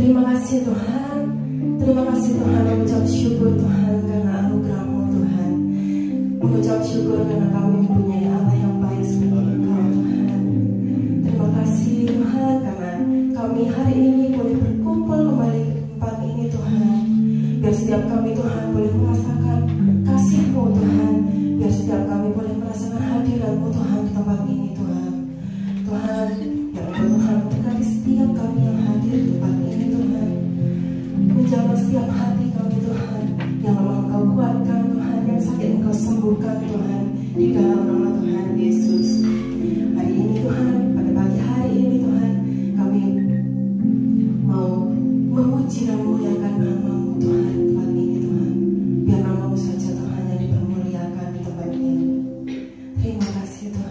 Terima kasih Tuhan. Terima kasih Tuhan, mengucap syukur Tuhan karena anugerah-Mu Tuhan. Mengucap syukur karena kami mempunyai Allah yang baik seperti Engkau Tuhan. Terima kasih Tuhan karena kami hari ini boleh berkumpul kembali di tempat ini Tuhan. Biar setiap kami Tuhan boleh merasakan kasih-Mu Tuhan. Biar setiap kami boleh merasakan hadirat-Mu Tuhan di tempat ini Tuhan. Tuhan, ya Allah Tuhan, berkati setiap kami yang hadir di tempat ini Tuhan. Menjaga setiap hati kami Tuhan. Yang lemah Engkau kuatkan Tuhan, yang sakit Engkau sembuhkan Tuhan. Di dalam nama Tuhan Yesus. Hari ini Tuhan, pada pagi hari ini Tuhan, kami mau memuji dan memuliakan nama-Mu Tuhan di tempat ini Tuhan. Biar nama-Mu saja Tuhan yang dipermuliakan di tempat ini. Terima kasih Tuhan.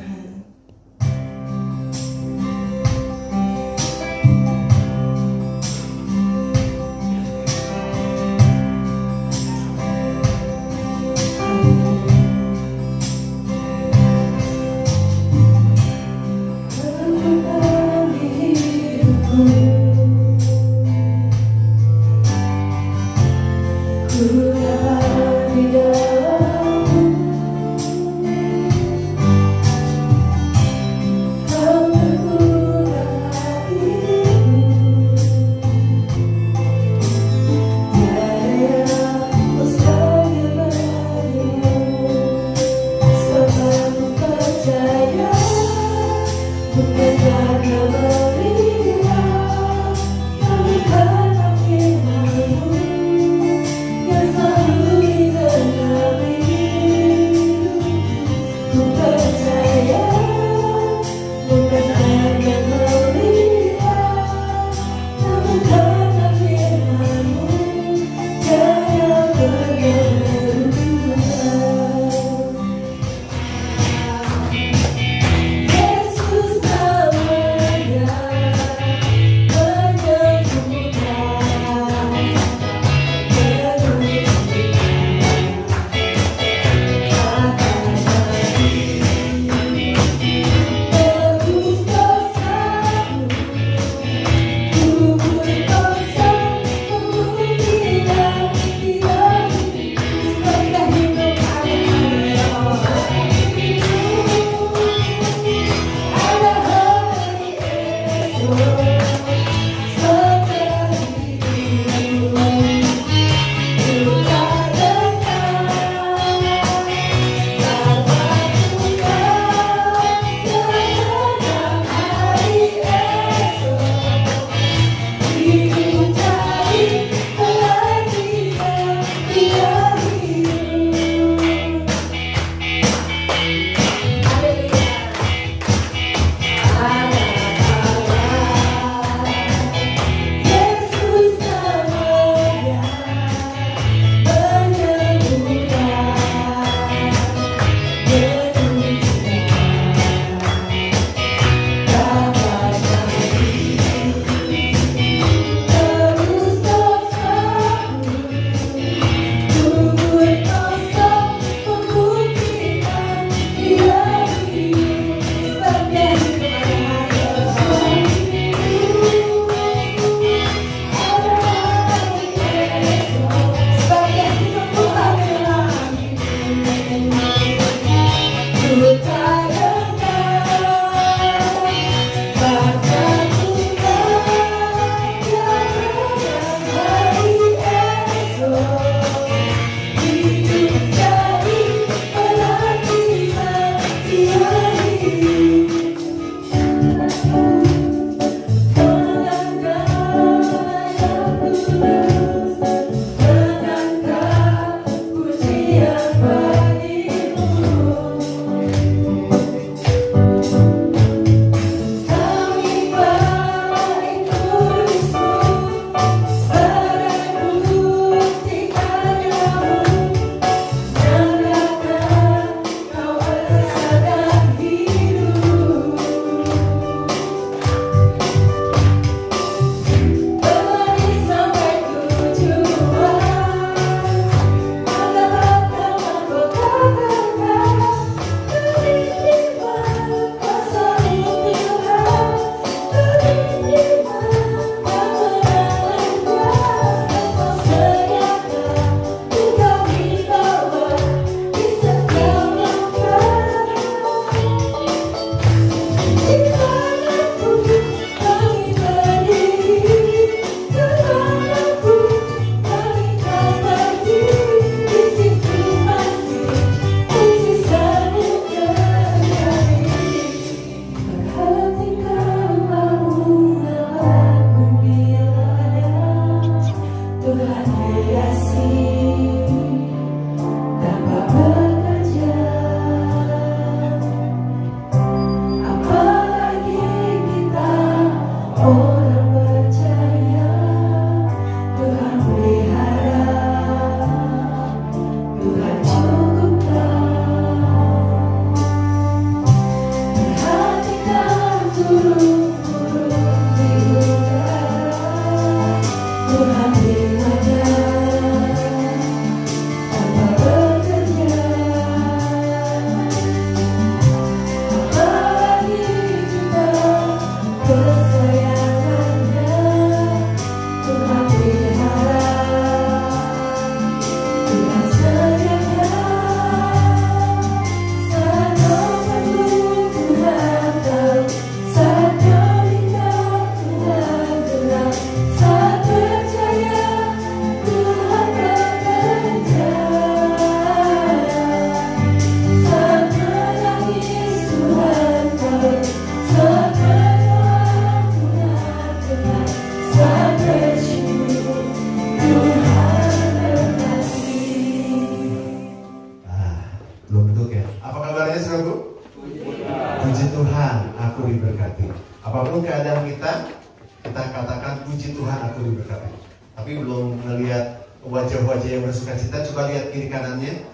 tapi belum melihat wajah-wajah yang bersuka cita. Coba lihat kiri kanannya,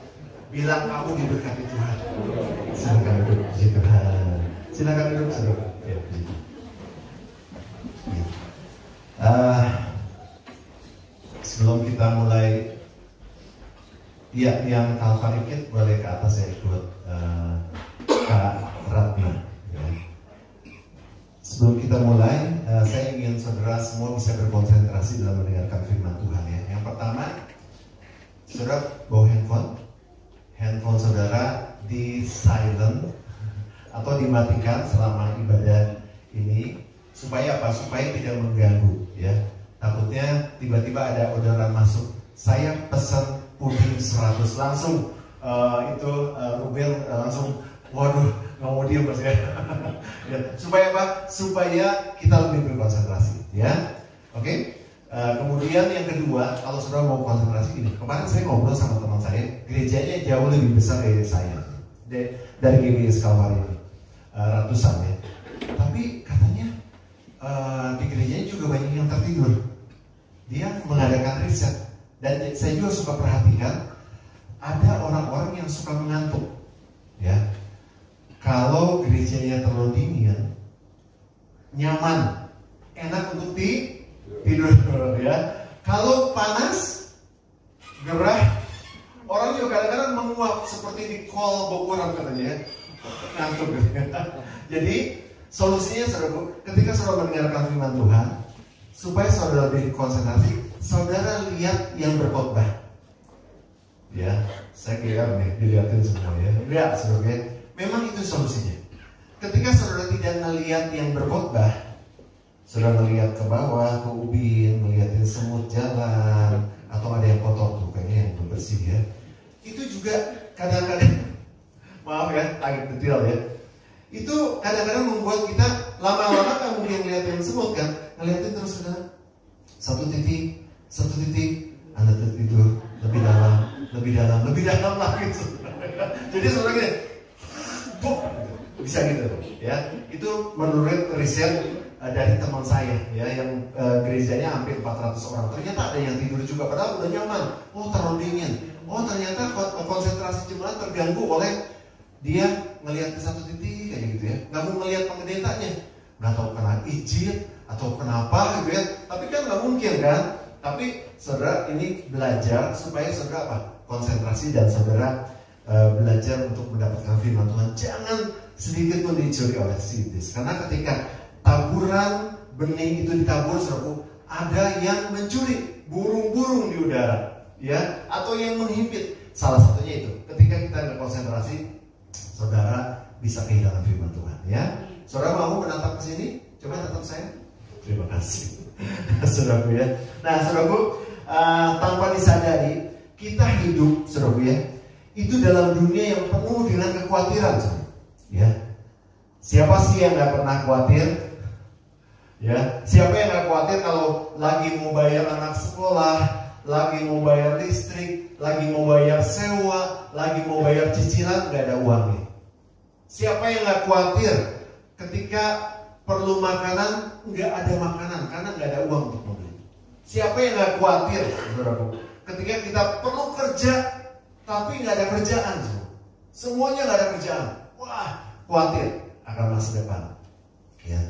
bilang kamu diberkati Tuhan. Silakan duduk, puji Tuhan. Silakan duduk, saudara. Ya, sebelum kita mulai, ya, yang Kalvarikit boleh ke atas ya, ikut Kak Ratna. Ya. Sebelum kita mulai, saya ingin saudara semua bisa berkonsentrasi dalam mendengarkan firman Tuhan ya. Yang pertama, saudara bawa handphone saudara di silent atau dimatikan selama ibadah ini, supaya apa? Supaya tidak mengganggu ya. Takutnya tiba-tiba ada orderan masuk, saya pesan puding 100, langsung Ruben langsung, waduh, nggak mau diem mas ya. Ya. Supaya apa? Supaya kita lebih berkonsentrasi ya. Oke. Kemudian yang kedua, kalau saudara mau konsentrasi ini, kemarin saya ngobrol sama teman saya, gerejanya jauh lebih besar dari saya, dari GBS Kalvari ini, ratusan ya. Tapi katanya di gerejanya juga banyak yang tertidur. Dia mengadakan riset, dan saya juga suka perhatikan, ada orang-orang yang suka mengantuk ya. Kalau gerejanya terlalu dingin, nyaman, enak untuk tidur ya. Kalau panas, gerah, orang juga kadang-kadang menguap seperti di kol Bogor katanya ya, ngantuk gitu. Jadi solusinya saudara, ketika saudara mendengarkan firman Tuhan, supaya saudara lebih konsentrasi, saudara lihat yang berkhotbah. Ya, saya kira nih dilihatin semua ya. Enggak, saudara. Memang itu solusinya. Ketika saudara tidak melihat yang berkhotbah, saudara melihat ke bawah, ke ubin, melihatin semut jalan, atau ada yang kotor tuh, kayaknya yang bersih ya. Itu juga kadang-kadang, maaf ya, agak detail ya. Itu kadang-kadang membuat kita lama-lama kan mungkin ngeliat yang semut kan, ngeliatin terus saudara. Satu titik, Anda tertidur lebih dalam lagi. Jadi saudara gini, bisa gitu ya. Itu menurut riset dari teman saya ya, yang gerejanya hampir 400 orang. Ternyata ada yang tidur juga, padahal udah nyaman. Oh, terlalu dingin. Oh, ternyata konsentrasi jemaat terganggu oleh dia ngelihat ke satu titik kayak gitu ya. Nggak mau ngelihat pendetanya, nggak tahu kena izin atau kenapa gitu ya. Tapi kan nggak mungkin kan. Tapi saudara ini belajar supaya saudara apa? Konsentrasi, dan saudara belajar untuk mendapatkan firman Tuhan. Jangan sedikit pun dicuri oleh si iblis. Karena ketika taburan benih itu ditabur, saudaraku, ada yang mencuri burung-burung di udara, ya, atau yang menghimpit. Salah satunya itu, ketika kita berkonsentrasi, saudara bisa kehilangan firman Tuhan, ya. Saudara mau menatap ke sini? Coba tatap saya. Terima kasih, saudaraku ya. Nah, saudaraku, tanpa disadari kita hidup, saudaraku ya, itu dalam dunia yang penuh dengan kekhawatiran, saudara. Ya, siapa sih yang nggak pernah khawatir? Ya, siapa yang nggak khawatir kalau lagi mau bayar anak sekolah, lagi mau bayar listrik, lagi mau bayar sewa, lagi mau bayar cicilan, nggak ada uangnya? Siapa yang nggak khawatir ketika perlu makanan, nggak ada makanan karena nggak ada uang untuk membeli? Siapa yang nggak khawatir, saudaraku, ketika kita perlu kerja tapi nggak ada kerjaan? Semuanya nggak ada kerjaan. Wah, khawatir akan masa depan. Ya,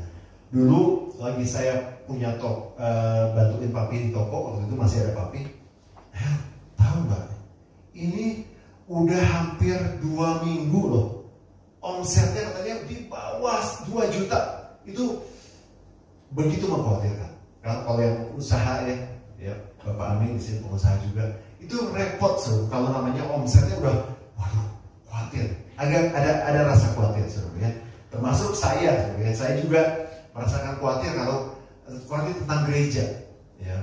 dulu lagi saya punya bantuin papi di toko, waktu itu masih ada papi. Tahu nggak? Ini udah hampir 2 minggu loh. Omsetnya katanya di bawah 2 juta. Itu begitu mengkhawatirkan. Kalau yang usaha ya Bapak Amin di sini pengusaha juga, itu repot kalau namanya omsetnya udah, waduh, khawatir. Agak ada rasa khawatir, saudara ya. Termasuk saya, saudara ya. Saya juga merasakan khawatir tentang gereja. Ya,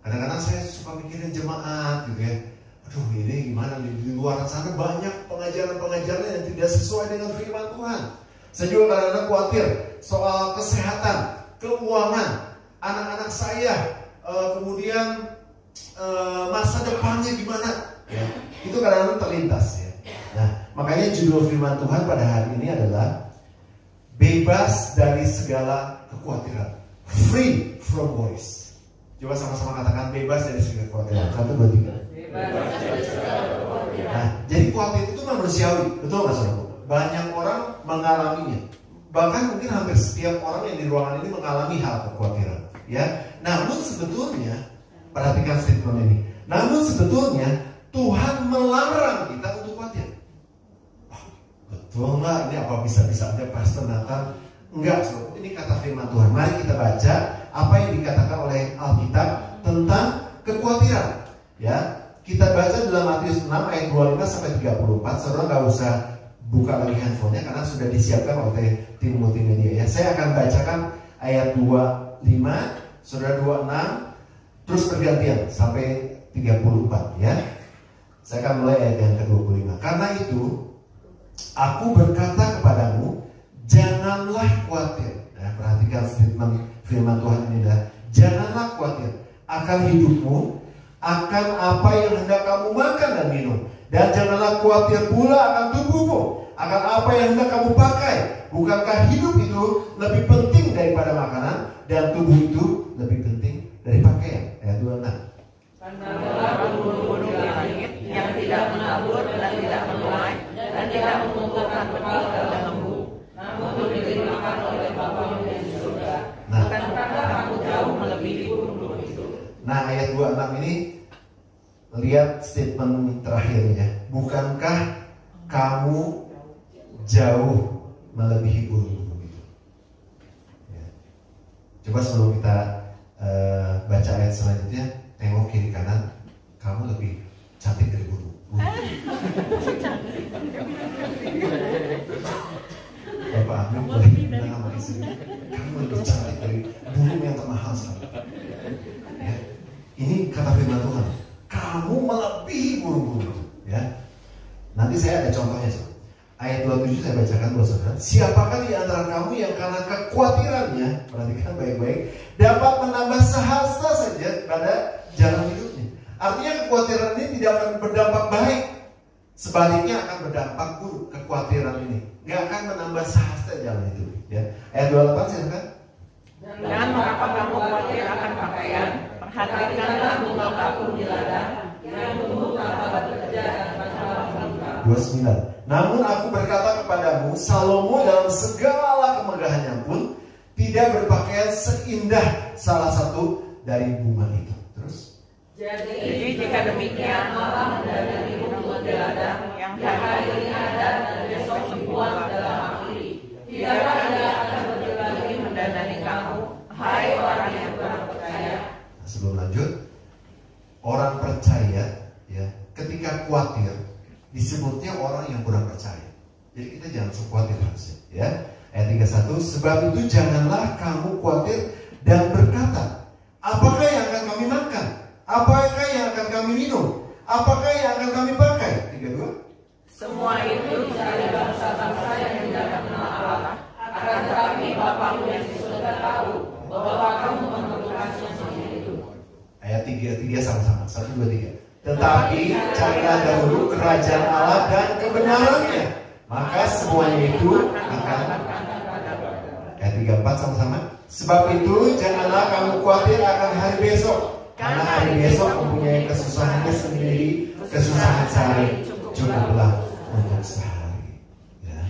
kadang-kadang saya suka mikirin jemaat, gitu ya. Aduh, ini gimana di luar sana banyak pengajaran-pengajaran yang tidak sesuai dengan firman Tuhan. Saya juga kadang-kadang khawatir soal kesehatan, keuangan, anak-anak saya, kemudian masa depannya gimana? Ya, itu kadang-kadang terlintas ya. Nah, makanya judul firman Tuhan pada hari ini adalah bebas dari segala kekhawatiran, free from worries. Coba sama-sama katakan bebas dari segala kekhawatiran. 1, 2, 3. Nah, jadi khawatir itu manusiawi, betul nggak saudara? Banyak orang mengalaminya. Bahkan mungkin hampir setiap orang yang di ruangan ini mengalami hal kekhawatiran. Ya, namun sebetulnya perhatikan statement ini. Namun sebetulnya Tuhan melarang kita untuk khawatir. Betul nggak? Ini apa bisa-bisanya Pastor Nathan? Enggak, saudara. Ini kata firman Tuhan. Mari kita baca apa yang dikatakan oleh Alkitab tentang kekhawatiran. Ya, kita baca dalam Matius 6 ayat 25 sampai 34. Saudara nggak usah buka lagi handphonenya karena sudah disiapkan oleh tim multimedia. Ya, saya akan bacakan ayat 25, saudara 26, terus bergantian sampai 34. Ya, saya akan mulai ayat yang ke-25. Karena itu, aku berkata kepadamu, janganlah khawatir. Nah, perhatikan statement firman Tuhan ini adalah janganlah khawatir akan hidupmu, akan apa yang hendak kamu makan dan minum, dan janganlah khawatir pula akan tubuhmu, akan apa yang hendak kamu pakai. Bukankah hidup itu lebih penting daripada makanan, dan tubuh itu lebih penting dari pakaian? Ayat 26. Pandanglah gunung-gunung di langit yang tidak menabur dan tidak menuai dan tidak mengumpulkan benih ke dalam lembu, namun diberikan oleh Bapamu yang di surga. Bukankah kamu jauh melebihi burung-burung itu? Nah, ayat 26 ini lihat statement terakhirnya. Bukankah kamu jauh melebihi burung-burung itu? Ya. Coba sebelum kita baca ayat selanjutnya, tengok kiri kanan, kamu lebih cantik dari burung. Bapak Amin boleh bilang sama istri, kamu lebih cantik dari burung yang termahal sekali. Ya. Ini kata firman Tuhan, kamu melebihi burung-burung. Ya. Nanti saya ada contohnya. Ayat 27 saya bacakan buat saudara. Siapakah di antara kamu yang karena kekhawatirannya, perhatikan baik-baik, dapat menambah sehasta saja pada jalan hidupnya. Artinya kekhawatiran ini tidak akan berdampak baik, sebaliknya akan berdampak buruk. Kekhawatiran ini nggak akan menambah sehasta jalan hidup. Ya. Ayat 28 silakan. Jangan mengapa kamu khawatir akan pakaian. Perhatikanlah bunga bakung di ladang yang tumbuh tanpa bekerja dan tanpa 29. Namun aku berkata kepadamu, Salomo dalam segala kemegahannya pun tidak berpakaian seindah salah satu dari bunga itu. Terus? Jadi jika demikian, Allah mendandani rumput di ladang yang hari ini ada dan besok sembuh dalam api. Tidakkah Dia akan lebih lagi mendandani kamu, hai orang yang kurang percaya? Sebelum lanjut, orang percaya, ya, ketika khawatir disebutnya orang yang kurang percaya. Jadi kita jangan khawatir harusnya. Ya, ayat 31. Sebab itu janganlah kamu khawatir dan berkata, apakah yang akan kami makan? Apakah yang akan kami minum? Apakah yang akan kami pakai? 32. Semua itu dari bangsa-bangsa yang tidak mengenal Allah. Akan tetapi Bapamu yang di surga tahu bahwa kamu memerlukan semuanya itu. Ayat 33 sama-sama. 1, 2, 3. Tetapi carilah dahulu kerajaan Allah dan kebenarannya, maka semuanya itu akan. Ayat 34 sama-sama. Sebab itu janganlah kamu khawatir akan hari besok, karena hari besok mempunyai kesusahannya sendiri. Kesusahan sehari cukuplah untuk sehari. Ya.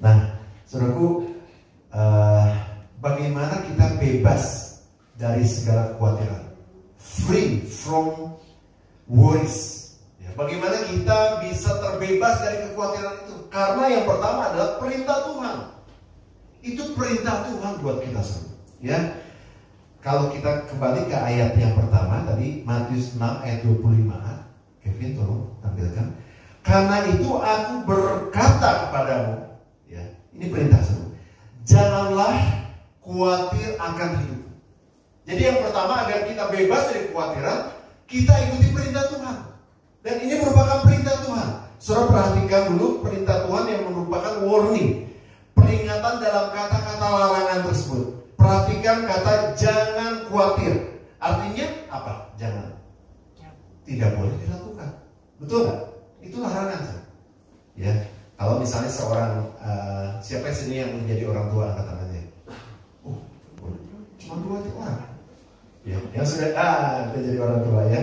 Nah, saudaraku, bagaimana kita bebas dari segala kekhawatiran? Free from worries. Ya, bagaimana kita bisa terbebas dari kekhawatiran itu? Karena yang pertama adalah perintah Tuhan. Itu perintah Tuhan buat kita semua. Ya, kalau kita kembali ke ayat yang pertama tadi, Matius 6 ayat 25. Kevin tolong tampilkan. Karena itu aku berkata kepadamu, ya, ini perintah semua. Janganlah khawatir akan hidup. Jadi yang pertama, agar kita bebas dari kekhawatiran, kita ikuti perintah Tuhan. Dan ini merupakan perintah Tuhan. Saudara perhatikan dulu perintah Tuhan yang merupakan warning, peringatan dalam kata-kata larangan tersebut. Perhatikan kata jangan khawatir. Artinya apa? Jangan. Tidak boleh dilakukan. Betul nggak? Itu larangan. Ya. Kalau misalnya seorang siapa sini yang menjadi orang tua angkat tangannya? Oh, cuma 2 orang. Ya, yang sudah udah jadi orang tua ya.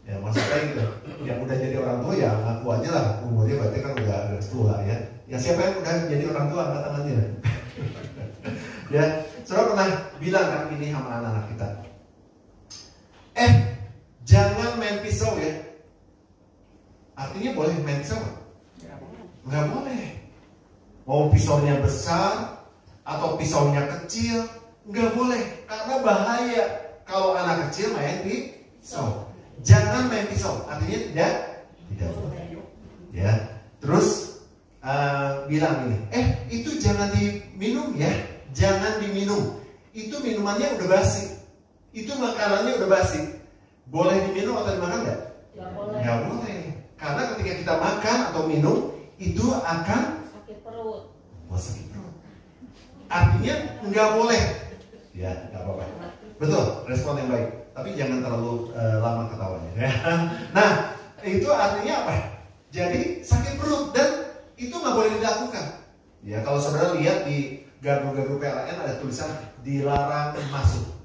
Ya maksudnya gitu. Yang udah jadi orang tua ya ngaku aja lah, umurnya berarti kan udah tua ya. Ya siapa yang udah jadi orang tua angkat tangannya. Ya, saudara pernah bilang kan ini sama anak-anak kita. Jangan main pisau ya. Artinya boleh main pisau? Nggak boleh. Mau pisaunya besar atau pisaunya kecil, nggak boleh. Karena bahaya kalau anak kecil main pisau. Jangan main pisau. Artinya tidak boleh. Ya. Terus bilang ini, itu jangan diminum ya. Jangan diminum. Itu minumannya udah basi. Itu makanannya udah basi. Boleh diminum atau dimakan nggak? Nggak boleh. Karena ketika kita makan atau minum, itu akan sakit perut. Sakit perut. Artinya nggak boleh. Ya, nggak apa-apa. Betul, respon yang baik. Tapi jangan terlalu lama ketawanya. Nah, itu artinya apa? Jadi sakit perut dan itu nggak boleh dilakukan. Ya, kalau saudara lihat di gardu-gardu PLN ada tulisan dilarang masuk.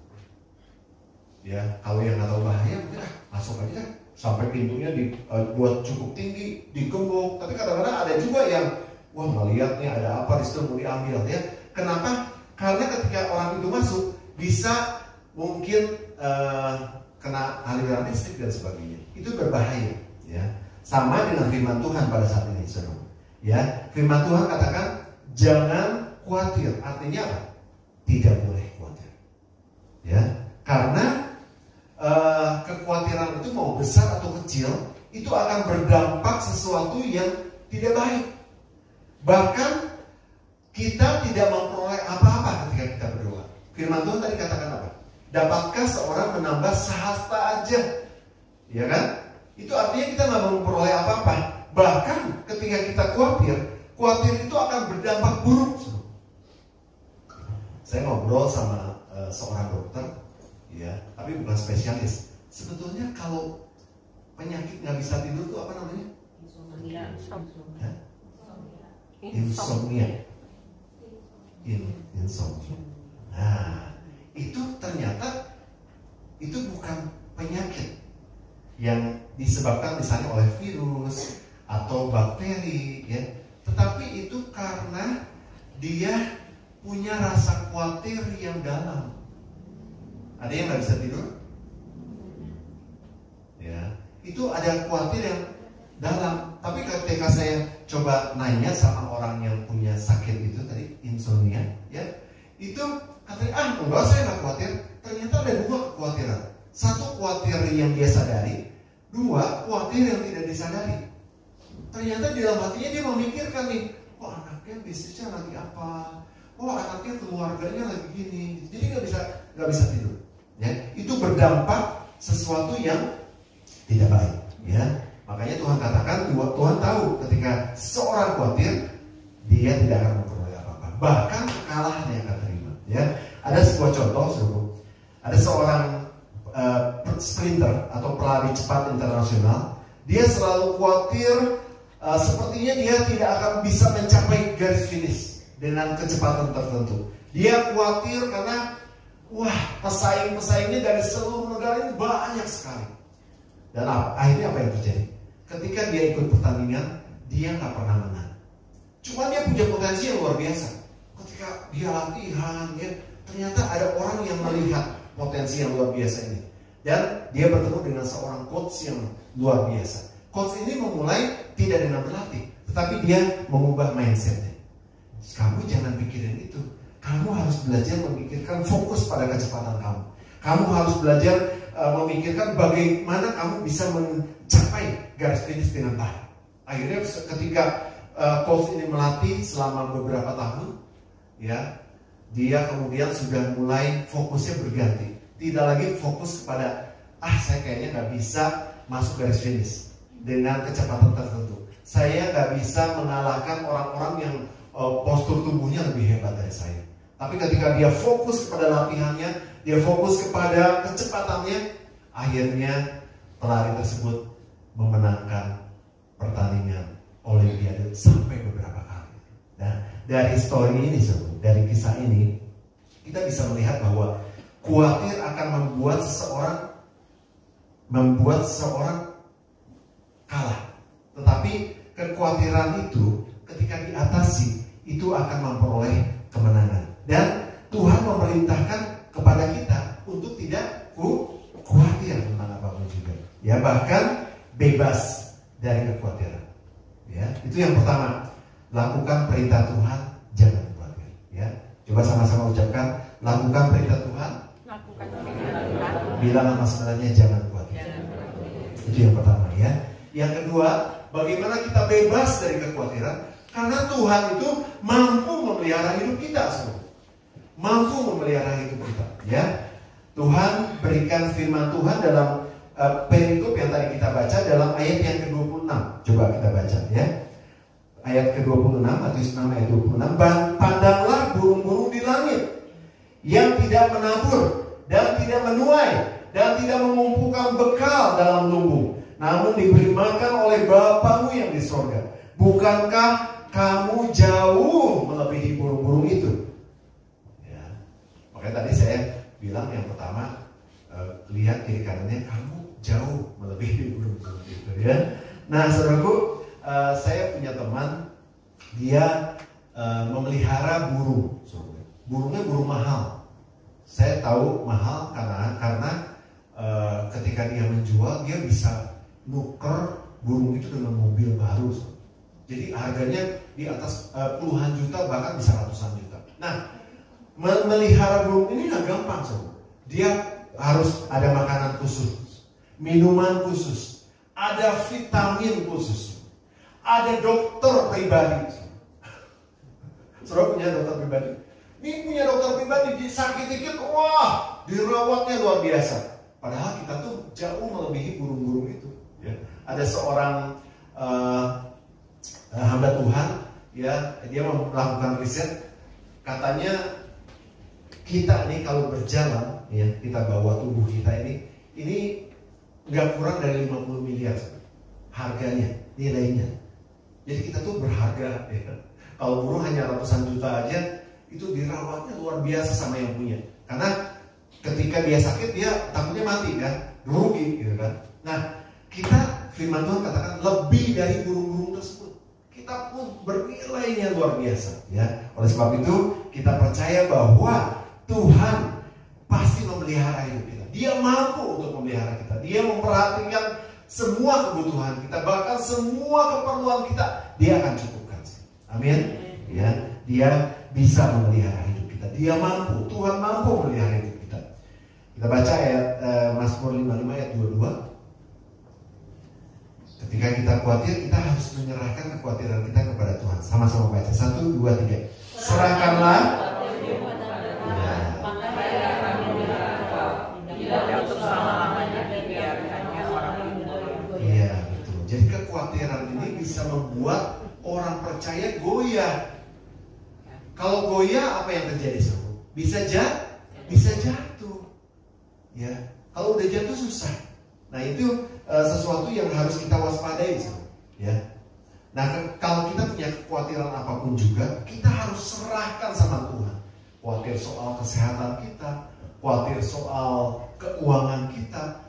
Ya, kalau yang nggak tahu bahaya, mungkin masuk aja sampai pintunya dibuat cukup tinggi, digembok. Tapi kadang-kadang ada juga yang wah ngeliat nih ada apa di situ mau diambil ya. Kenapa? Karena ketika orang itu masuk bisa mungkin kena aliran listrik dan sebagainya. Itu berbahaya. Ya, sama dengan firman Tuhan pada saat ini, saudara. Ya, firman Tuhan katakan jangan khawatir. Artinya apa? Tidak boleh khawatir. Ya, karena kekhawatiran itu mau besar atau kecil itu akan berdampak sesuatu yang tidak baik. Bahkan kita tidak memperoleh apa-apa ketika kita berdoa. Firman Tuhan tadi katakan apa? Dapatkah seorang menambah sehasta aja? Ya kan? Itu artinya kita nggak memperoleh apa-apa. Bahkan ketika kita khawatir itu akan berdampak buruk. Saya ngobrol sama seorang dokter, ya, tapi bukan spesialis. Sebetulnya kalau penyakit nggak bisa tidur itu apa namanya? Insomnia. Insomnia. Nah, itu ternyata itu bukan penyakit yang disebabkan misalnya oleh virus atau bakteri, ya, tetapi itu karena dia punya rasa khawatir yang dalam. Ada yang nggak bisa tidur? Ya, itu ada khawatir yang dalam. Tapi ketika saya coba nanya sama orang yang punya sakit itu tadi insomnia, ya, itu katanya enggak, saya nggak khawatir. Ternyata ada dua kekhawatiran. Satu khawatir yang dia sadari, dua khawatir yang tidak disadari. Ternyata di dalam hatinya dia memikirkan nih, anaknya bisnisnya lagi apa? Anaknya keluarganya lagi gini. Jadi nggak bisa tidur. Ya, itu berdampak sesuatu yang tidak baik. Ya, makanya Tuhan katakan, Tuhan tahu ketika seorang khawatir, dia tidak akan memperoleh apa-apa. Bahkan kekalahan yang akan terima. Ya, ada sebuah contoh, saudara. Ada seorang sprinter atau pelari cepat internasional. Dia selalu khawatir, sepertinya dia tidak akan bisa mencapai garis finish dengan kecepatan tertentu. Dia khawatir karena pesaing-pesaingnya dari seluruh negara ini banyak sekali. Dan akhirnya apa yang terjadi? Ketika dia ikut pertandingan, dia nggak pernah menang. Cuma dia punya potensi yang luar biasa. Ketika dia latihan, ya, ternyata ada orang yang melihat potensi yang luar biasa ini. Dan dia bertemu dengan seorang coach yang luar biasa. Coach ini memulai tidak dengan berlatih, tetapi dia mengubah mindsetnya. Kamu jangan pikirin itu. Kamu harus belajar memikirkan fokus pada kecepatan kamu. Kamu harus belajar memikirkan bagaimana kamu bisa mencapai garis finish dengan baik. Akhirnya ketika coach ini melatih selama beberapa tahun, ya, dia kemudian sudah mulai fokusnya berganti. Tidak lagi fokus kepada saya kayaknya nggak bisa masuk garis finish dengan kecepatan tertentu. Saya nggak bisa mengalahkan orang-orang yang postur tubuhnya lebih hebat dari saya. Tapi ketika dia fokus kepada latihannya, dia fokus kepada kecepatannya, akhirnya pelari tersebut memenangkan pertandingan Olimpiade sampai beberapa kali. Nah, dari story ini, dari kisah ini, kita bisa melihat bahwa Khawatir akan membuat seseorang kalah. Tetapi kekhawatiran itu ketika diatasi itu akan memperoleh kemenangan. Dan Tuhan memerintahkan kepada kita untuk tidak khawatir tentang apapun juga. Ya, bahkan bebas dari kekhawatiran. Ya, itu yang pertama. Lakukan perintah Tuhan, jangan khawatir. Ya, coba sama-sama ucapkan, lakukan perintah Tuhan. Lakukan perintah Tuhan. Bilang nama sebenarnya jangan khawatir. Itu yang pertama ya. Yang kedua, bagaimana kita bebas dari kekhawatiran? Karena Tuhan itu mampu memelihara hidup kita semua. Mampu memelihara hidup kita. Ya, Tuhan berikan firman Tuhan dalam perikop yang tadi kita baca dalam ayat yang ke-26. Coba kita baca ya. Ayat ke-26, Matius 6 ayat 26. Pandanglah burung-burung di langit yang tidak menabur dan tidak menuai dan tidak mengumpulkan bekal dalam lumbung, namun diberi makan oleh Bapamu yang di sorga. Bukankah kamu jauh melebihi burung-burung itu? Ya. Makanya tadi saya bilang yang pertama, lihat kiri kanannya, kamu jauh melebihi burung-burung itu ya. Nah saudaraku, saya punya teman, dia memelihara burung. Burungnya burung mahal. Saya tahu mahal karena ketika dia menjual, dia bisa nuker burung itu dengan mobil baru. Jadi harganya di atas puluhan juta, bahkan bisa ratusan juta. Nah, memelihara burung ini nggak gampang, dia harus ada makanan khusus, minuman khusus, ada vitamin khusus, ada dokter pribadi. Saudara punya dokter pribadi? Ini punya dokter pribadi, disakit dikit, wah, dirawatnya luar biasa. Padahal kita tuh jauh melebihi burung-burung itu. Ya. Ada seorang hamba Tuhan, ya, dia melakukan riset, katanya kita nih kalau berjalan, ya, kita bawa tubuh kita ini nggak kurang dari 50 miliar harganya, nilainya. Jadi kita tuh berharga. Ya. Kalau burung hanya ratusan juta aja, itu dirawatnya luar biasa sama yang punya. Karena ketika dia sakit, dia takutnya mati kan, rugi gitu kan. Nah, kita, firman Tuhan katakan lebih dari burung-burung tersebut. Kita pun bernilainya luar biasa. Ya, oleh sebab itu kita percaya bahwa Tuhan pasti memelihara hidup kita. Dia mampu untuk memelihara kita. Dia memperhatikan semua kebutuhan kita, bahkan semua keperluan kita, dia akan cukupkan. Amin. Ya, dia bisa memelihara hidup kita. Dia mampu, Tuhan mampu memelihara hidup kita. Kita baca ayat Mazmur 55 ayat 22. Ketika kita khawatir, kita harus menyerahkan kekhawatiran kita kepada Tuhan. Sama-sama baca. 1, 2, 3. Serahkanlah. Iya, betul. Jadi kekhawatiran ini bisa membuat orang percaya goyah. Kalau goyah, apa yang terjadi? Bisa jatuh. Ya, kalau udah jatuh susah. Nah, itu sesuatu yang harus kita waspadai. Ya. Nah, kalau kita punya kekhawatiran apapun juga, kita harus serahkan sama Tuhan. Khawatir soal kesehatan kita, khawatir soal keuangan kita,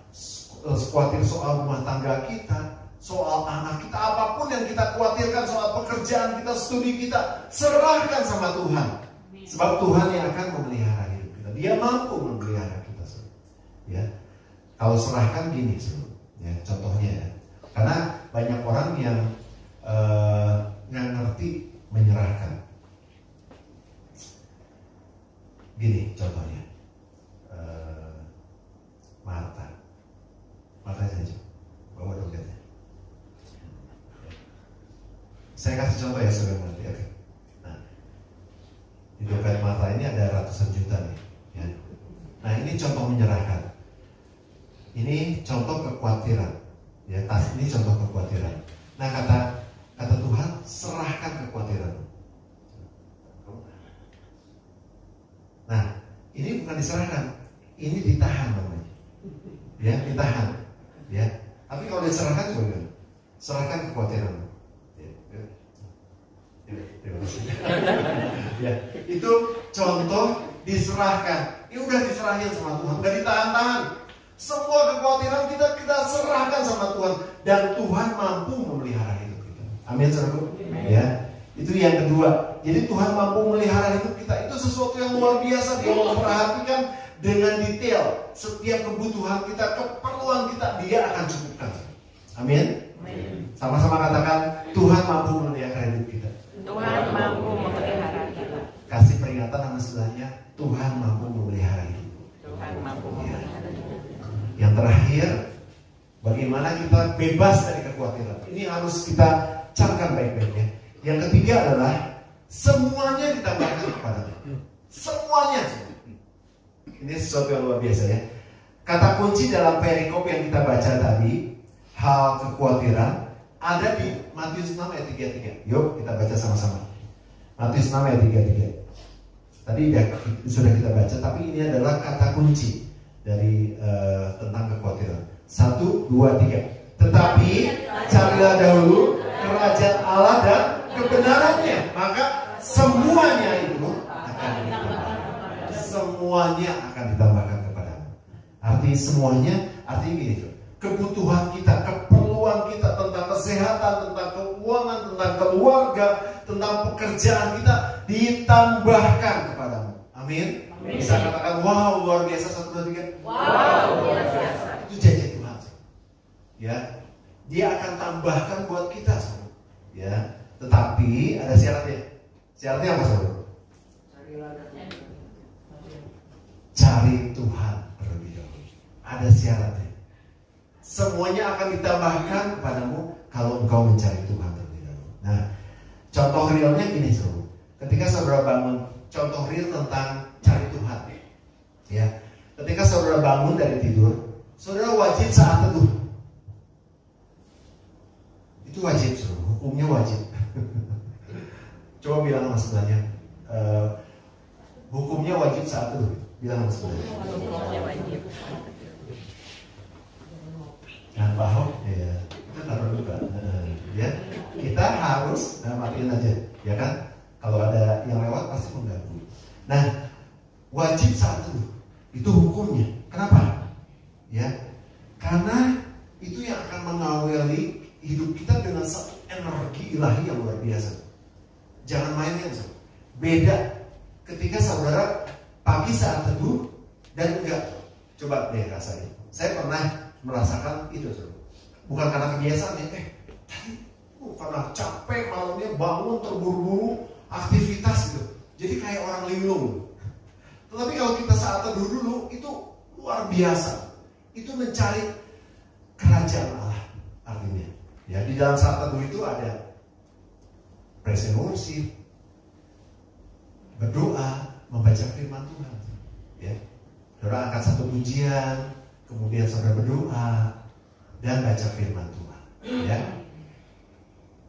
khawatir soal rumah tangga kita, soal anak kita, apapun yang kita khawatirkan, soal pekerjaan kita, studi kita, serahkan sama Tuhan. Sebab Tuhan yang akan memelihara hidup kita. Dia mampu memelihara kita. Ya, kalau serahkan gini, ya, contohnya ya. Karena banyak orang yang nggak ngerti menyerahkan. Gini contohnya, Marta saja, bawa dompetnya. Saya kasih contoh ya saudara nanti. Oke. Nah, di dompet Marta ini ada ratusan juta nih. Ya. Nah, ini contoh menyerahkan. Ini contoh kekhawatiran. Ya, ini contoh kekhawatiran. Nah, kata Tuhan, serahkan kekhawatiran. Nah, ini bukan diserahkan, ini ditahan namanya. Ya, ditahan. Ya. Tapi kalau diserahkan juga gimana? Serahkan kekhawatiran. Ya, itu contoh diserahkan. Ya udah diserahin sama Tuhan, gak ditahan-tahan. Semua kekhawatiran kita serahkan sama Tuhan, dan Tuhan mampu memelihara hidup kita. Amin, saudaraku. Ya, itu yang kedua. Jadi Tuhan mampu memelihara hidup kita. Itu sesuatu yang luar biasa. Dia memperhatikan dengan detail setiap kebutuhan kita, keperluan kita, Dia akan cukupkan. Amin. Sama-sama katakan, Tuhan mampu memelihara hidup kita. Tuhan mampu memelihara kita. Kasih peringatan sama sebelahnya, Tuhan mampu memelihara hidup. Tuhan mampu memelihara kita. Yang terakhir, bagaimana kita bebas dari kekhawatiran. Ini harus kita camkan baik-baik ya. Yang ketiga adalah semuanya ditambahkan kepadanya. Semuanya. Ini sesuatu yang luar biasa ya. Kata kunci dalam perikop yang kita baca tadi, hal kekhawatiran, ada di Matius 6 ayat 33. Yuk kita baca sama-sama. Matius 6 ayat 33. Tadi sudah kita baca, tapi ini adalah kata kunci dari tentang kekhawatiran. 1, 2, 3. Tetapi carilah dahulu kerajaan Allah dan kebenarannya, maka semuanya itu akan ditambahkan. Semuanya akan ditambahkan kepadamu. Arti semuanya, artinya gini tuh. Kebutuhan kita, keperluan kita tentang kesehatan, tentang keuangan, tentang keluarga, tentang pekerjaan kita ditambahkan kepadamu. Amin. Bisa katakan wow luar biasa, 1, 2, 3. Wow luar biasa. Itu janji Tuhan. Ya, Dia akan tambahkan buat kita. Ya, tetapi ada syaratnya. Syaratnya apa saudara? Cari Tuhan terlebih dahulu. Ada syaratnya. Semuanya akan ditambahkan kepadamu kalau engkau mencari Tuhan terlebih dahulu. Nah, contoh realnya gini saudara. Ketika saudara bangun, contoh real tentang cari Tuhan. Ya, ketika saudara bangun dari tidur, saudara wajib saat teduh. Itu wajib saudara, hukumnya wajib. Coba bilang sama sebelahnya, hukumnya wajib saat teduh. Bilang sama sebelahnya. Hukumnya wajib. Nah, Pak Ahok, ya, kita taruh dulu kan. Ya, kita harus matiin aja, ya kan? Kalau ada yang lewat pasti mengganggu. Nah, wajib saat teduh itu hukumnya. Kenapa? Ya, karena itu yang akan mengawali hidup kita dengan satu energi ilahi yang luar biasa. Jangan main-main, saudara. Beda ketika saudara pagi saat teduh dan enggak. Coba deh rasain. Saya pernah merasakan itu, saudara. Bukan karena kebiasaan ya. Tadi karena capek malamnya bangun terburu-buru aktivitas gitu. Jadi kayak orang linglung. Tetapi kalau kita saat teduh dulu itu luar biasa. Itu mencari kerajaan Allah artinya. Ya, di dalam saat teduh itu ada praise and worship, berdoa, membaca firman Tuhan. Ya, saudara angkat satu pujian, kemudian saudara berdoa dan baca firman Tuhan. Ya,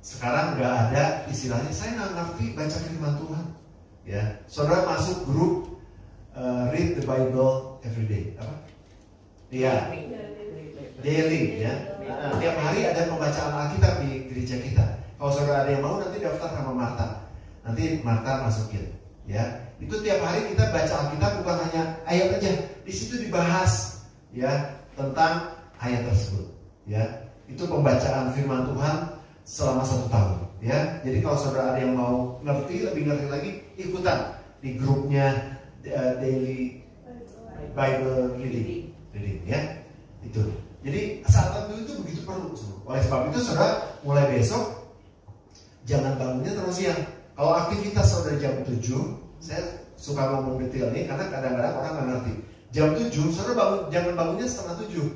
sekarang nggak ada istilahnya saya nggak ngerti baca firman Tuhan. Ya, saudara masuk grup read the Bible every day, apa? Iya, daily ya. Nah, tiap hari ada pembacaan Alkitab di gereja kita. Kalau saudara ada yang mau nanti daftar sama Marta. Nanti Marta masukin, ya. Itu tiap hari kita baca Alkitab bukan hanya ayat aja. Di situ dibahas ya tentang ayat tersebut, ya. Itu pembacaan firman Tuhan selama 1 tahun, ya. Jadi kalau saudara ada yang mau ngerti, lebih ngerti lagi, ikutan di grupnya Daily Bible Reading, ya. Itu. Jadi saat itu begitu perlu. Oleh sebab itu saudara mulai besok jangan bangunnya terlalu siang. Kalau aktivitas saudara jam 7, saya suka ngomong detail nih karena kadang-kadang orang nggak ngerti. Jam 7 saudara bangun, jangan bangunnya setengah 7.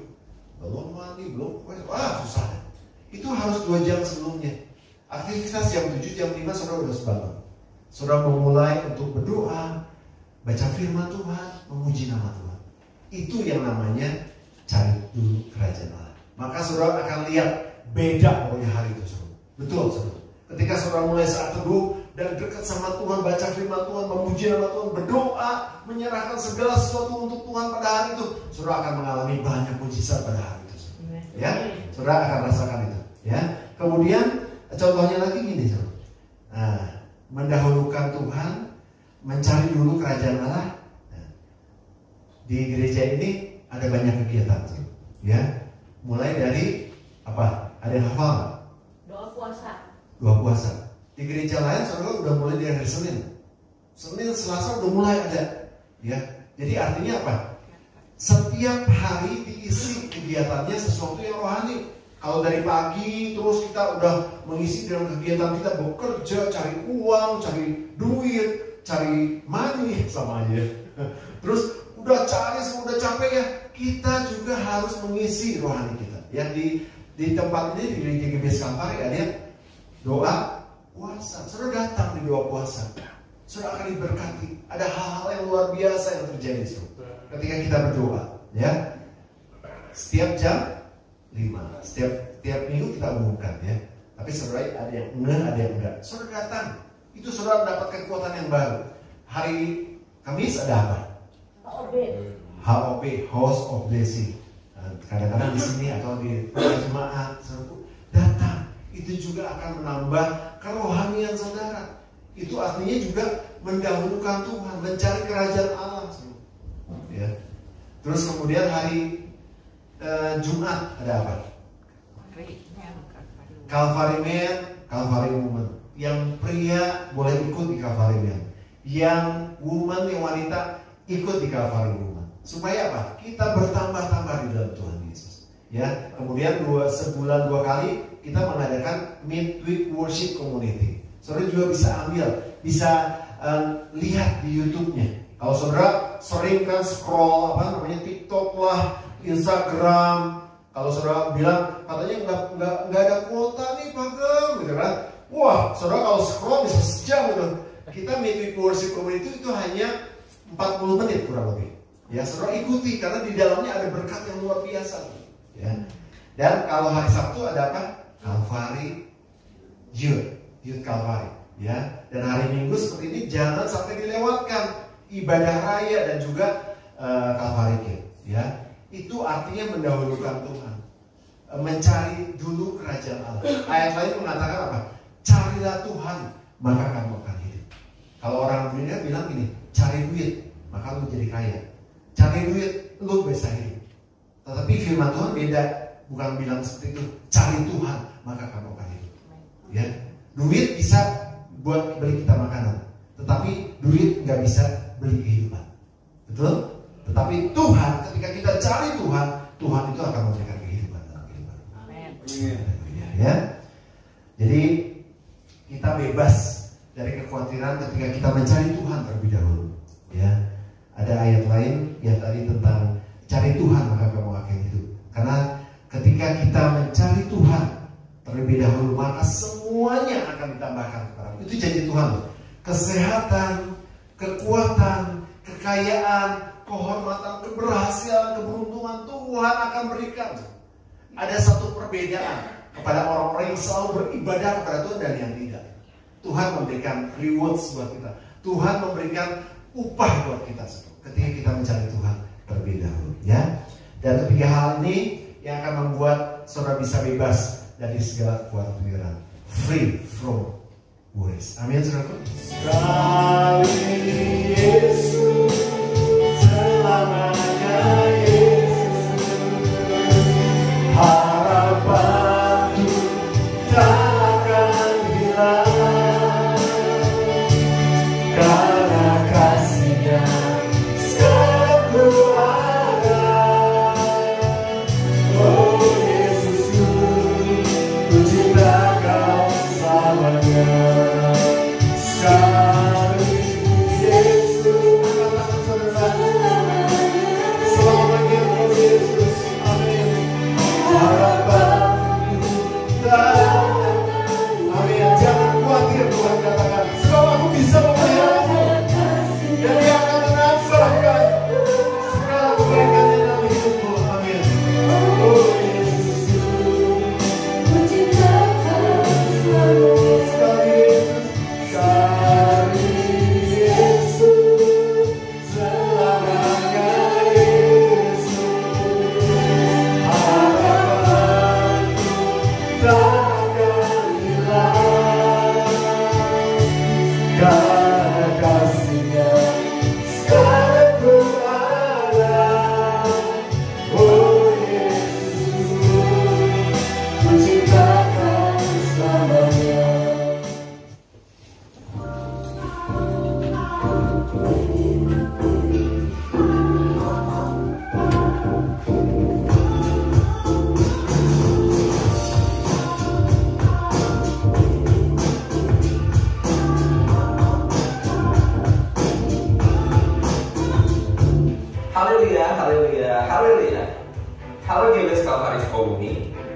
Belum mandi, belum. Wah susah. Itu harus 2 jam sebelumnya. Aktivitas jam 7, jam 5 saudara udah bangun. Saudara memulai untuk berdoa, baca firman Tuhan, memuji nama Tuhan. Itu yang namanya cari dulu kerajaan Allah. Maka saudara akan lihat beda pokoknya hari itu, saudara. Betul, saudara. Ketika saudara mulai saat teduh dan dekat sama Tuhan, baca firman Tuhan, memuji nama Tuhan, berdoa, menyerahkan segala sesuatu untuk Tuhan pada hari itu, saudara akan mengalami banyak mujizat pada hari itu, saudara. Ya, saudara akan rasakan itu. Ya. Kemudian contohnya lagi gini, saudara. Nah, mendahulukan Tuhan, mencari dulu kerajaan Allah. Nah, Di gereja ini ada banyak kegiatan, ya. Mulai dari apa? Ada yang hafal nggak? Doa puasa. Di gereja lain saudara udah mulai dari hari Senin, Selasa udah mulai ada, ya. Jadi artinya apa? Setiap hari diisi kegiatannya sesuatu yang rohani. Kalau dari pagi terus kita udah mengisi dalam kegiatan kita bekerja, cari uang, cari duit, cari money sama aja. Terus udah capek ya, kita juga harus mengisi rohani kita. Yang di tempat ini di GBS Kalvari ada doa puasa. Saudara datang di doa puasa, saudara akan diberkati. Ada hal-hal yang luar biasa yang terjadi ketika kita berdoa, ya. Setiap jam 5, setiap minggu kita umumkan, ya. Tapi saudara ada yang enggak, ada yang enggak. Saudara datang, itu saudara dapat kekuatan yang baru. Hari Kamis ada apa? HOB, House of Blessing. Kadang-kadang di sini atau di jemaat, saudara datang. Itu juga akan menambah kerohanian saudara. Itu artinya juga mendahulukan Tuhan, mencari kerajaan Allah. Ya. Terus kemudian hari Jumat ada apa? Calvary Men, Calvary Woman. Yang pria boleh ikut di Calvary Men. Yang woman, yang wanita ikut di Calvary Woman. Supaya apa? Kita bertambah-tambah di dalam Tuhan Yesus. Ya. Kemudian sebulan 2 kali kita mengadakan midweek worship community. Saudara juga bisa ambil, bisa lihat di YouTube-nya. Kalau saudara sering kan scroll TikTok lah, Instagram. Kalau saudara bilang katanya nggak ada kuota nih Pak Gem, gitu kan? Wah, saudara kalau scroll bisa sejam gitu. Kita midweek worship community itu hanya 40 menit kurang lebih. Ya, saudara ikuti karena di dalamnya ada berkat yang luar biasa. Ya. Dan kalau hari Sabtu ada apa? Calvary Youth Calvary. Ya. Dan hari Minggu seperti ini jangan sampai dilewatkan ibadah raya dan juga Calvary Camp, ya. Itu artinya mendahulukan Tuhan, mencari dulu kerajaan Allah. Ayat lain mengatakan apa? Carilah Tuhan, maka kamu akan hidup. Kalau orang dunia bilang gini, cari duit, maka lu jadi kaya. Cari duit, lu bisa hidup. Tetapi firman Tuhan beda, bukan bilang seperti itu. Cari Tuhan, maka kamu akan hidup. Ya, duit bisa buat beli kita makanan, tetapi duit nggak bisa beli kehidupan. Betul? Tetapi Tuhan, ketika kita cari Tuhan, Tuhan itu akan memberikan kehidupan dalam kehidupan. Amin. Ya. Jadi kita bebas dari kekhawatiran ketika kita mencari Tuhan terlebih dahulu. Ya. Ada ayat lain yang tadi tentang cari Tuhan maka kamu akan hidup. Karena ketika kita mencari Tuhan terlebih dahulu, maka semuanya akan ditambahkan kepada kita. Itu janji Tuhan. Kesehatan, kekuatan, kekayaan, kehormatan, keberhasilan, keberuntungan Tuhan akan berikan. Ada satu perbedaan kepada orang-orang yang selalu beribadah kepada Tuhan dan yang tidak. Tuhan memberikan rewards buat kita. Tuhan memberikan upah buat kita ketika kita mencari Tuhan terlebih dahulu, ya. Dan ketiga hal ini yang akan membuat saudara bisa bebas dari segala kekuatan pikiran, free from worries. Amin, saudara. Yesus selamanya, Yesus harapanku takkan hilang karena kasih-Nya sempurna. Oh Yesusku, ku cinta Kau selamanya. Sekali Yesus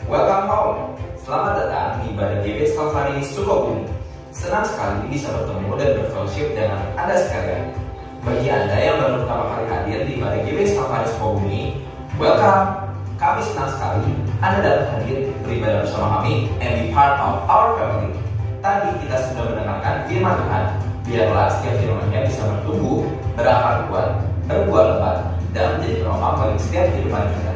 Welcome home. Selamat datang di ibadah GBS Kalvari Sukabumi. Senang sekali bisa bertemu dan berfellowship dengan Anda sekalian. Bagi Anda yang baru pertama kali hadir di ibadah GBS Kalvari Sukabumi, welcome. Kami senang sekali Anda dapat hadir beribadah bersama kami and be part of our family. Tadi kita sudah mendengarkan firman Tuhan. Biarlah setiap firman-Nya bisa bertumbuh, berakar kuat, berbuah lebat, dan menjadi penopang bagi setiap kehidupan kita.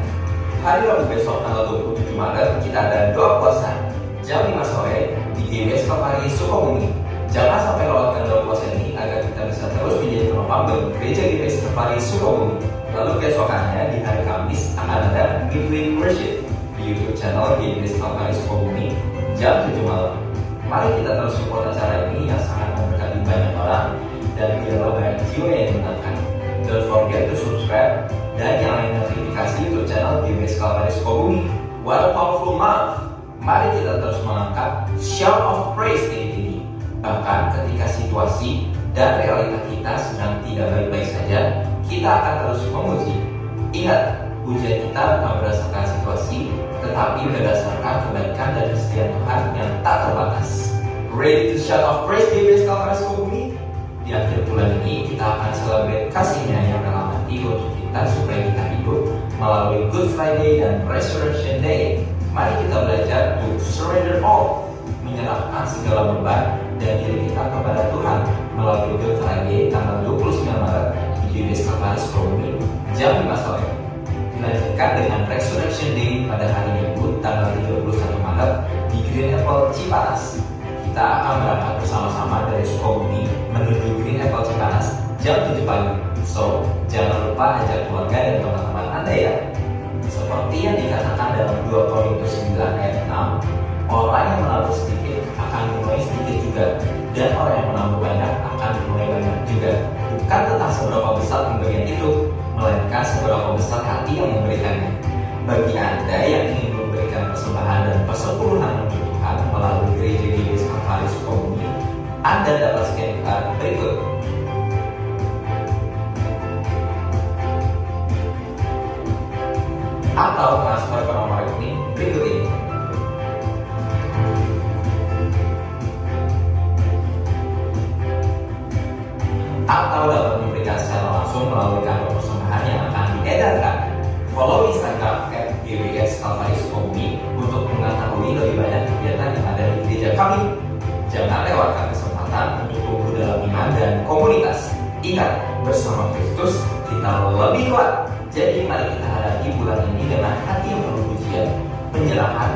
Hari Rabu besok tanggal 27 Maret kita ada doa puasa jam 5 sore di GBS Kalvari Sukabumi. Jangan sampai lewatkan doa puasa ini agar kita bisa terus menjadi penopang bagi gereja GBS Kalvari Sukabumi. Lalu besokannya di hari Kamis akan ada midweek worship di YouTube channel GBS Kalvari Sukabumi jam 7 malam. Mari kita terus support acara ini yang sangat memberkati banyak orang dan biarlah banyak jiwa yang dimenangkan. Don't forget to subscribe dan nyalain notifikasi YouTube channel GBS Kalvari Sukabumi. What a powerful month! Mari kita terus mengangkat shout of praise ini. Bahkan ketika situasi dan realita kita sedang tidak baik-baik saja, kita akan terus memuji. Ingat, pujian kita bukan berdasarkan situasi, tetapi berdasarkan kebaikan dan kesetiaan Tuhan yang tak terbatas. Ready to shout of praise GBS Kalvari Sukabumi? Di akhir bulan ini kita akan celebrate kasih-Nya yang dalam hati untuk kita supaya kita hidup melalui Good Friday dan Resurrection Day. Mari kita belajar to surrender all, menyerahkan segala beban dan diri kita kepada Tuhan melalui Good Friday tanggal 29 Maret di GBS Kalvari Sukabumi jam 5 sore. Dilanjutkan dengan Resurrection Day pada hari Minggu tanggal 31 Maret di Green Apple Cipanas. Kita akan berangkat bersama-sama dari Sukabumi menuju Green Apple Cipanas jam 7 pagi. So, jangan lupa ajak keluarga dan teman-teman Anda ya. Seperti yang dikatakan dalam 2 Korintus 9 ayat 6, orang yang menabur sedikit akan menuai sedikit juga, dan orang yang menabur banyak akan menuai banyak juga. Bukan tentang seberapa besar pemberian itu, melainkan seberapa besar hati yang memberikannya. Bagi Anda yang ingin memberikan persembahan dan persepuluhan untuk Tuhan melalui gereja GBS Kalvari Sukabumi, Anda dapat scan card berikut. Atau transfer ke nomor rekening berikut ini. Atau dapat memberikan secara langsung melalui kantor persembahan yang akan diedarkan. Follow Instagram @GBS Kalvari Sukabumi untuk mengetahui lebih banyak kegiatan yang ada di gereja kami. Jangan lewatkan kesempatan untuk tumbuh dalam iman dan komunitas. Ingat, bersama Kristus kita lebih kuat. Jadi mari kita hadapi bulan ini dengan hati yang penuh pujian, penyerahan,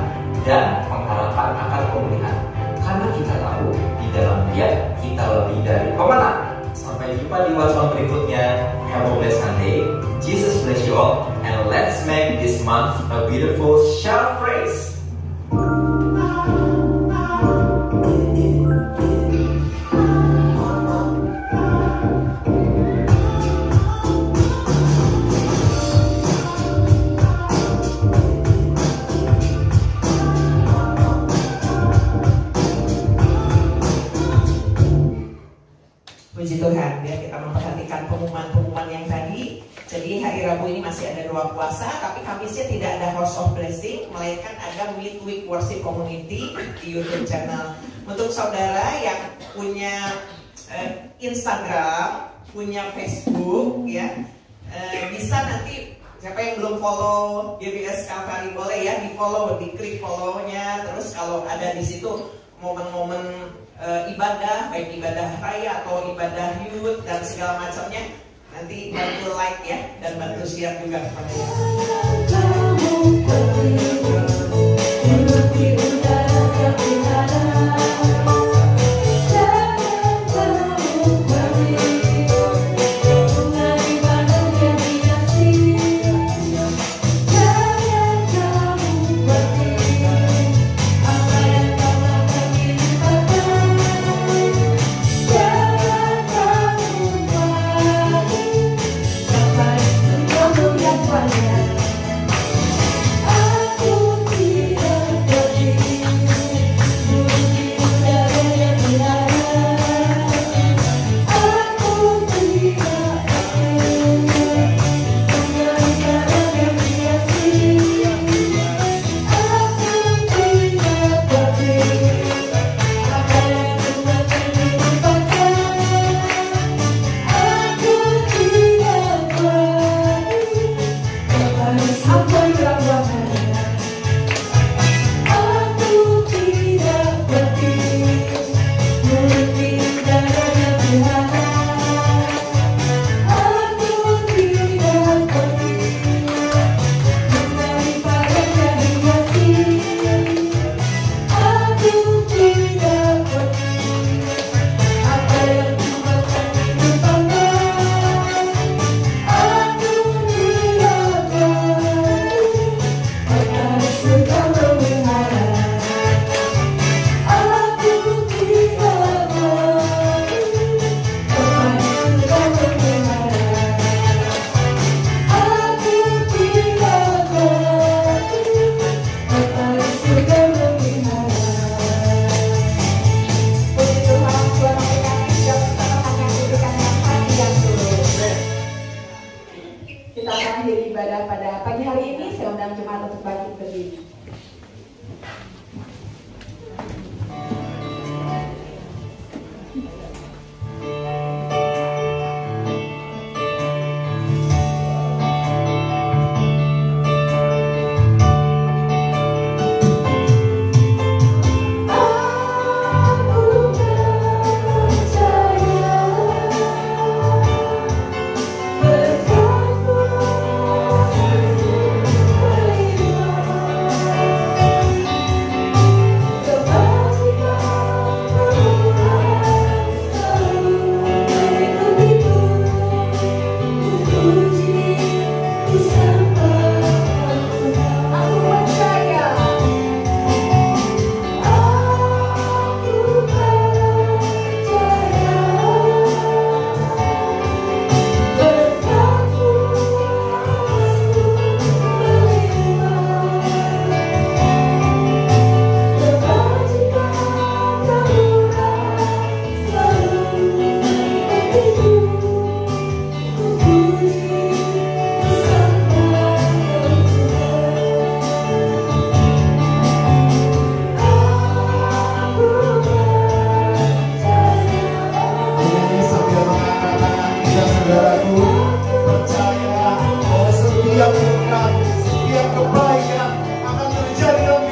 dan pengharapan akan pemulihan. Karena kita tahu di dalam Dia kita lebih dari pemenang. Sampai jumpa di watchman berikutnya. Have a blessed Sunday. Jesus bless you all, and let's make this month a beautiful shout of praise. Puji Tuhan, biar kita memperhatikan pengumuman-pengumuman yang tadi. Jadi hari Rabu ini masih ada doa puasa, tapi Kamisnya tidak ada House of Blessing, melainkan ada Midweek Worship Community di YouTube channel. Untuk saudara yang punya Instagram, punya Facebook, ya bisa nanti siapa yang belum follow GBS Kalvari boleh ya di follow, diklik follow-nya. Terus kalau ada di situ momen-momen ibadah, baik ibadah raya atau ibadah youth dan segala macamnya, nanti bantu like ya dan bantu share juga kepada Aku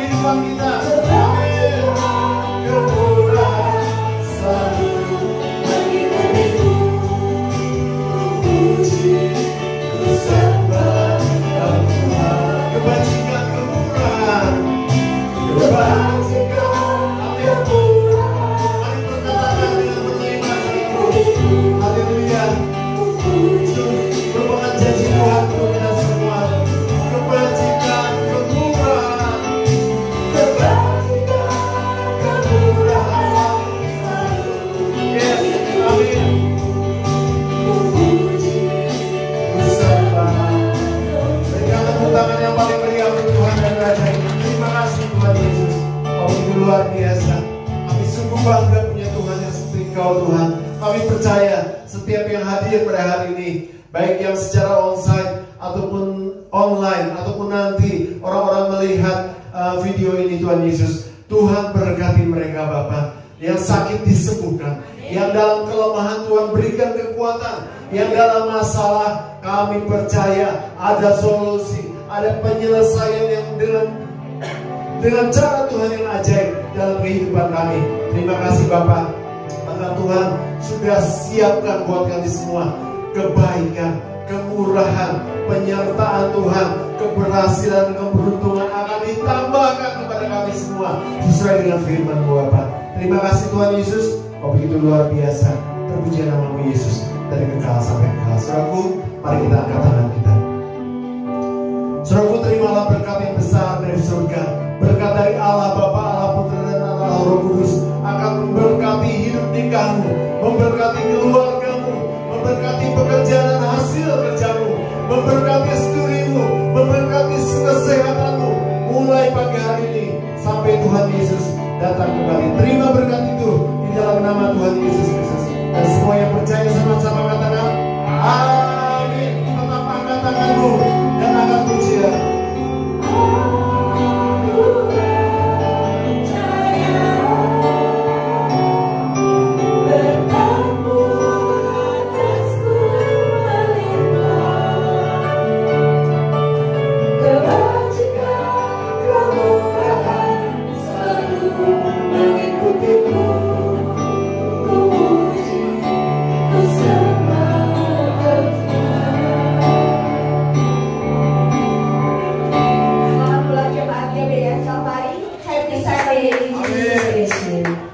kehidupan kita. Amin. Kemurahan selalu mengikutiku, puji, ku sembah Tuhan. Kebajikan, kemurahan, kebajikan, kemurahan. Mari berkatakan dengan menerima itu. Haleluya. Merupakan janji Tuhan untuk kita semua. Kebajikan, kemurahan, kebajikan, kemurahan selalu. Yes, amin. Puji, ku sembah. Berikan tepuk tangan yang paling meriah untuk Tuhan dan Raja ini. Terima kasih Tuhan Yesus. Kau itu luar biasa. Kami sungguh bangga punya Tuhan yang seperti Kau Tuhan. Kami percaya setiap yang hadir pada hari ini, baik yang secara onsite ataupun online ataupun nanti orang-orang melihat video ini Tuhan Yesus, Tuhan berkati mereka Bapa. Yang sakit disembuhkan, yang dalam kelemahan Tuhan berikan kekuatan, yang dalam masalah kami percaya ada solusi, ada penyelesaian yang dengan cara Tuhan yang ajaib dalam kehidupan kami. Terima kasih Bapak, karena Tuhan sudah siapkan buat kami semua kebaikan, kemurahan, penyertaan Tuhan, keberhasilan, keberuntungan akan ditambahkan kepada kami semua sesuai dengan firman Bapak. Terima kasih Tuhan Yesus, Kau begitu luar biasa. Terpuji nama-Mu Yesus dari kekal sampai kekal. Saudaraku, mari kita angkat tangan kita. Saudaraku, terimalah berkat yang besar dari surga. Berkat dari Allah Bapa, Allah Putra dan Allah Roh Kudus akan memberkati hidup nikahmu, memberkati keluargamu, memberkati pekerjaan dan hasil kerjamu, memberkati studimu, memberkati kesehatanmu mulai pagi hari ini sampai Tuhan Yesus datang kembali. Terima berkat itu di dalam nama Tuhan Yesus Kristus. Dan semua yang percaya sama-sama katakan amin. Tetap angkat tanganmu dan angkat pujian. Happy Sunday in Jesus' name.